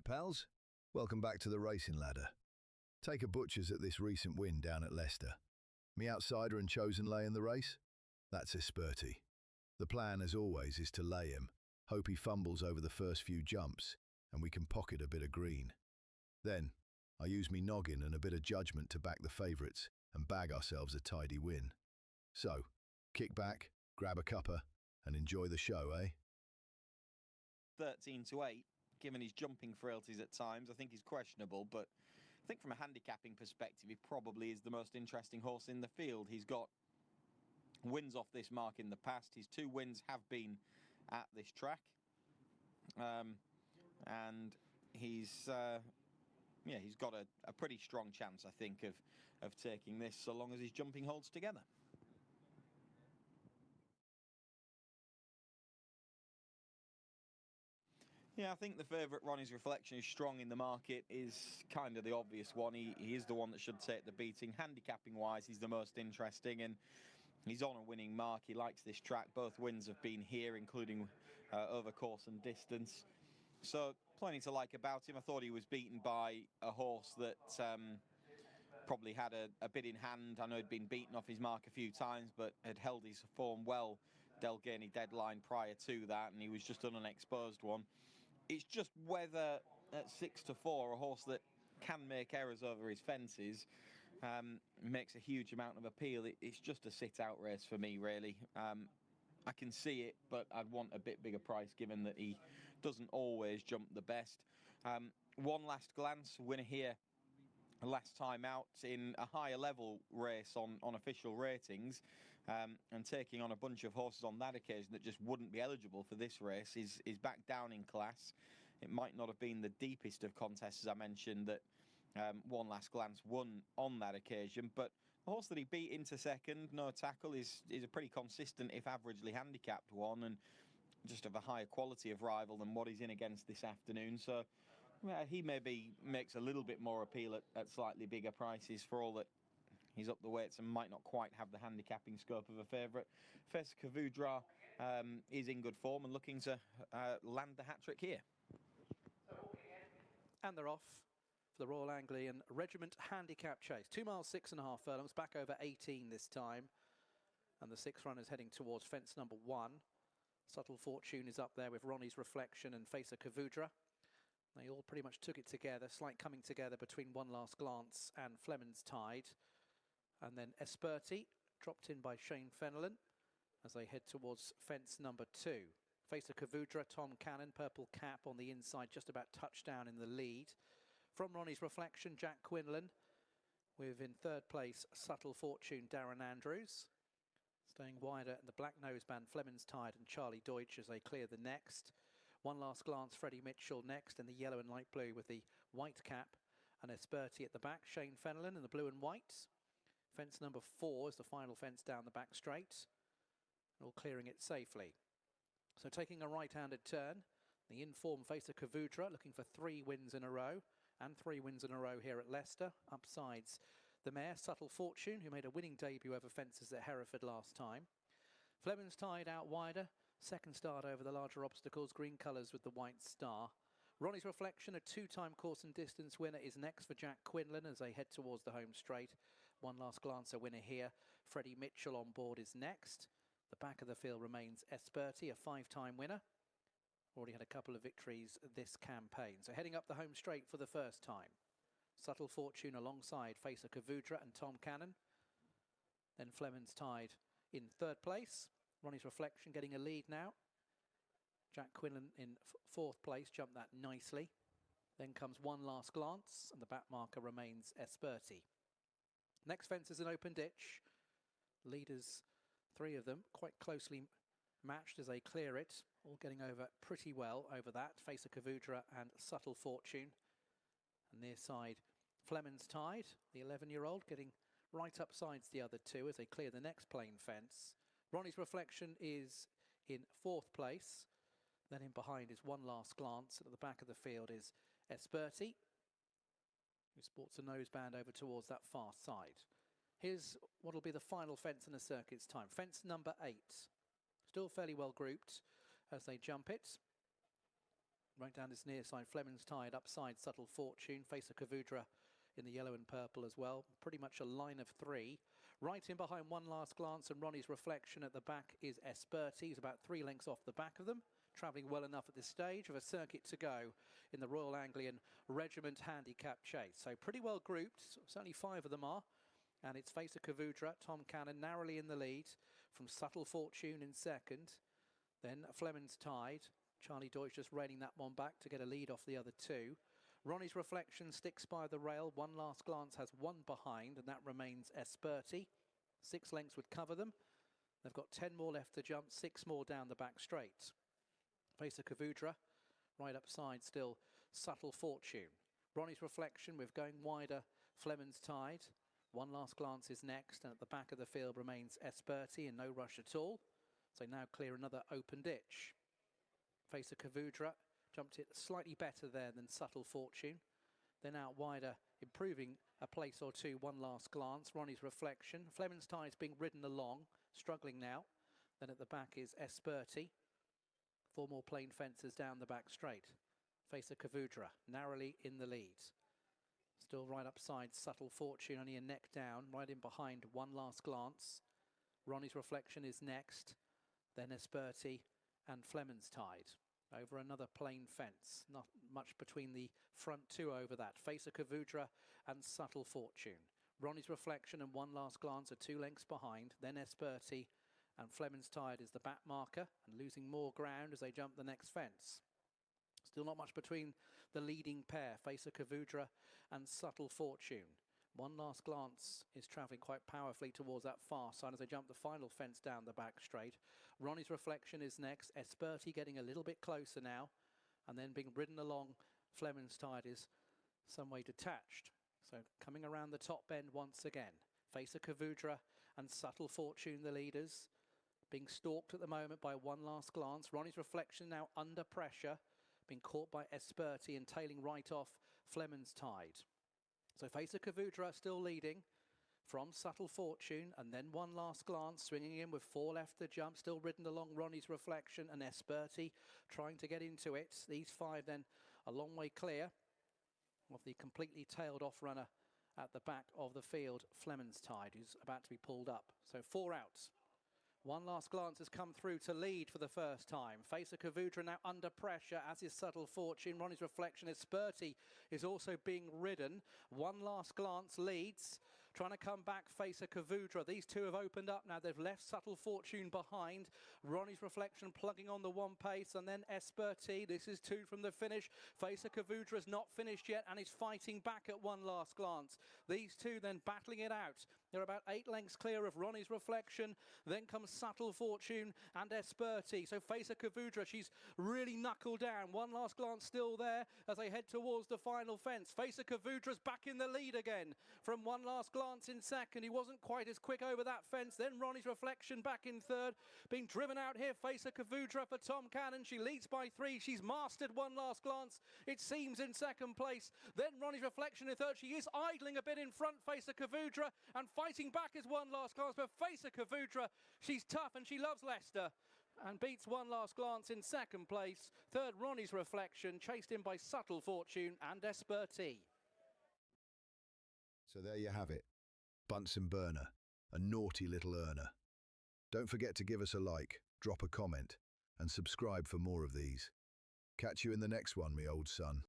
right, pals. Welcome back to the racing ladder. Take a butcher's at this recent win down at Leicester. Me outsider and chosen lay in the race? That's Esperti. The plan, as always, is to lay him, hope he fumbles over the first few jumps, and we can pocket a bit of green. Then, I use me noggin and a bit of judgment to back the favourites and bag ourselves a tidy win. So, kick back, grab a cuppa, and enjoy the show, eh? 13-8, given his jumping frailties at times, I think he's questionable, but I think from a handicapping perspective, he probably is the most interesting horse in the field. He's got wins off this mark in the past. His 2 wins have been at this track. And he's got a pretty strong chance, I think, of taking this, so long as his jumping holds together. Yeah, I think the favourite, Ronnie's Reflection, is strong in the market, is kind of the obvious one. He is the one that should take the beating. Handicapping-wise, he's the most interesting, and he's on a winning mark. He likes this track. Both wins have been here, including over course and distance. So, plenty to like about him. I thought he was beaten by a horse that probably had a bit in hand. I know he'd been beaten off his mark a few times, but had held his form well. Delgany Deadline prior to that, and he was just an unexposed one. It's just whether at 6-4, a horse that can make errors over his fences makes a huge amount of appeal. It's just a sit-out race for me, really. I can see it, but I'd want a bit bigger price, given that he doesn't always jump the best. One Last Glance, winner here last time out in a higher level race on official ratings, and taking on a bunch of horses on that occasion that just wouldn't be eligible for this race, is back down in class. It might not have been the deepest of contests, as I mentioned, that One Last Glance won on that occasion, but the horse that he beat into second, No Tackle, is a pretty consistent, if averagely handicapped one, and just of a higher quality of rival than what he's in against this afternoon. So he maybe makes a little bit more appeal at slightly bigger prices, for all that he's up the weights and might not quite have the handicapping scope of a favourite. Fesa Kavudra is in good form and looking to land the hat-trick here. And they're off for the Royal Anglian Regiment Handicap Chase. 2 miles, 6.5 furlongs, back over 18 this time. And the 6 runners heading towards fence number 1. Subtle Fortune is up there with Ronnie's Reflection and Fesa Kavudra. They all pretty much took it together, slight coming together between One Last Glance and Fleming's Tide. And then Esperti, dropped in by Shane Fenelon as they head towards fence number 2. Fesa Kavudra, Tom Cannon, purple cap on the inside, just about touchdown in the lead. From Ronnie's Reflection, Jack Quinlan, with in 3rd place Subtle Fortune, Darren Andrews. Staying wider in the black noseband, Fleming's Tide and Charlie Deutsch as they clear the next. One Last Glance, Freddie Mitchell next in the yellow and light blue with the white cap, and Esperti at the back, Shane Fenelon in the blue and white. Fence number 4 is the final fence down the back straight, all clearing it safely. So taking a right-handed turn, the in-form Fesa Kavudra looking for 3 wins in a row, and 3 wins in a row here at Leicester. Upsides the mare, Subtle Fortune, who made a winning debut over fences at Hereford last time. Fleming's Tide out wider, second start over the larger obstacles, green colours with the white star. Ronnie's Reflection, a 2-time course and distance winner, is next for Jack Quinlan as they head towards the home straight. One Last Glance, a winner here. Freddie Mitchell on board is next. The back of the field remains Esperti, a 5-time winner. Already had a couple of victories this campaign. So heading up the home straight for the first time. Subtle Fortune alongside Fesa Kavudra and Tom Cannon. Then Fleming's Tide in 3rd place. Ronnie's Reflection getting a lead now. Jack Quinlan in 4th place, jumped that nicely. Then comes One Last Glance, and the back marker remains Esperti. Next fence is an open ditch. Leaders, 3 of them, quite closely matched as they clear it. All getting over pretty well over that. Fesa Kavudra and Subtle Fortune. And near side, Fleming's Tide, the 11-year-old, getting right upsides the other 2 as they clear the next plain fence. Ronnie's Reflection is in 4th place. Then in behind is One Last Glance. And at the back of the field is Esperti, who sports a noseband over towards that far side. Here's what will be the final fence in the circuit's time. Fence number 8. Still fairly well grouped as they jump it. right down this near side. Fleming's Tide, upside Subtle Fortune. Face of Kavudra in the yellow and purple as well. Pretty much a line of three. Right in behind One Last Glance and Ronnie's Reflection at the back is Esperti. He's about 3 lengths off the back of them. Travelling well enough at this stage of a circuit to go in the Royal Anglian Regiment Handicap Chase. So pretty well grouped, certainly 5 of them are. And it's Face of Kavudra, Tom Cannon narrowly in the lead from Subtle Fortune in second. Then Fleming's Tide. Charlie Deutsch just reining that one back to get a lead off the other 2. Ronnie's Reflection sticks by the rail. One Last Glance has 1 behind, and that remains Esperti. 6 lengths would cover them. They've got 10 more left to jump, 6 more down the back straight. Face of Kavudra, right upside still, Subtle Fortune. Ronnie's Reflection with going wider, Fleming's Tide. One Last Glance is next, and at the back of the field remains Esperti in no rush at all. So now clear another open ditch. Face of Kavudra jumped it slightly better there than Subtle Fortune. Then out wider, improving a place or 2, One Last Glance. Ronnie's Reflection. Fleming's Tide's being ridden along, struggling now. Then at the back is Esperti. 4 more plain fences down the back straight. Face of Kavudra, narrowly in the lead. Still right upside, Subtle Fortune, only a neck down. Right in behind, One Last Glance. Ronnie's Reflection is next. Then Esperti and Fleming's Tide. Over another plain fence. Not much between the front 2 over that. Face of Kavudra and Subtle Fortune. Ronnie's Reflection and One Last Glance are 2 lengths behind. Then Esperti and Fleming's Tide is the back marker and losing more ground as they jump the next fence. Still not much between the leading pair, Face of Kavudra and Subtle Fortune. One Last Glance is travelling quite powerfully towards that far side as they jump the final fence down the back straight. Ronnie's Reflection is next. Esperti getting a little bit closer now. And then being ridden along, Fleming's Tide is some way detached. So coming around the top bend once again. Face of Kavudra and Subtle Fortune, the leaders. Being stalked at the moment by One Last Glance. Ronnie's Reflection now under pressure. Being caught by Esperti and tailing right off Fleming's Tide. So Face of Kavudra still leading from Subtle Fortune, and then One Last Glance swinging in with 4 left to jump, still ridden along Ronnie's Reflection and Esperti trying to get into it. These 5 then a long way clear of the completely tailed off runner at the back of the field, Fleming's Tide, who's about to be pulled up. So 4 outs. One Last Glance has come through to lead for the first time. Face of Kavudra now under pressure, as is Subtle Fortune. Ronnie's Reflection, Esperti is also being ridden. One Last Glance leads. Trying to come back, Face of Kavudra. These 2 have opened up now. They've left Subtle Fortune behind. Ronnie's Reflection plugging on the 1 pace, and then Esperti. This is 2 from the finish. Face of Kavudra is not finished yet and is fighting back at One Last Glance. These 2 then battling it out. They're about 8 lengths clear of Ronnie's Reflection. Then comes Subtle Fortune and Esperti. So Face of Kavudra, she's really knuckled down. One Last Glance still there as they head towards the final fence. Face of Kavudra's back in the lead again from One Last Glance in second. He wasn't quite as quick over that fence. Then Ronnie's Reflection back in third. Being driven out here, Face of Kavudra for Tom Cannon. She leads by 3. She's mastered One Last Glance, it seems, in second place. Then Ronnie's Reflection in third. She is idling a bit in front, Face of Kavudra, and fighting back as One Last Glance. But Face of Kavudra, she's tough and she loves Leicester and beats One Last Glance in second place. Third, Ronnie's Reflection, chased in by Subtle Fortune and Esperti. So there you have it. Bunsen burner, a naughty little earner. Don't forget to give us a like, drop a comment, and subscribe for more of these. Catch you in the next one, me old son.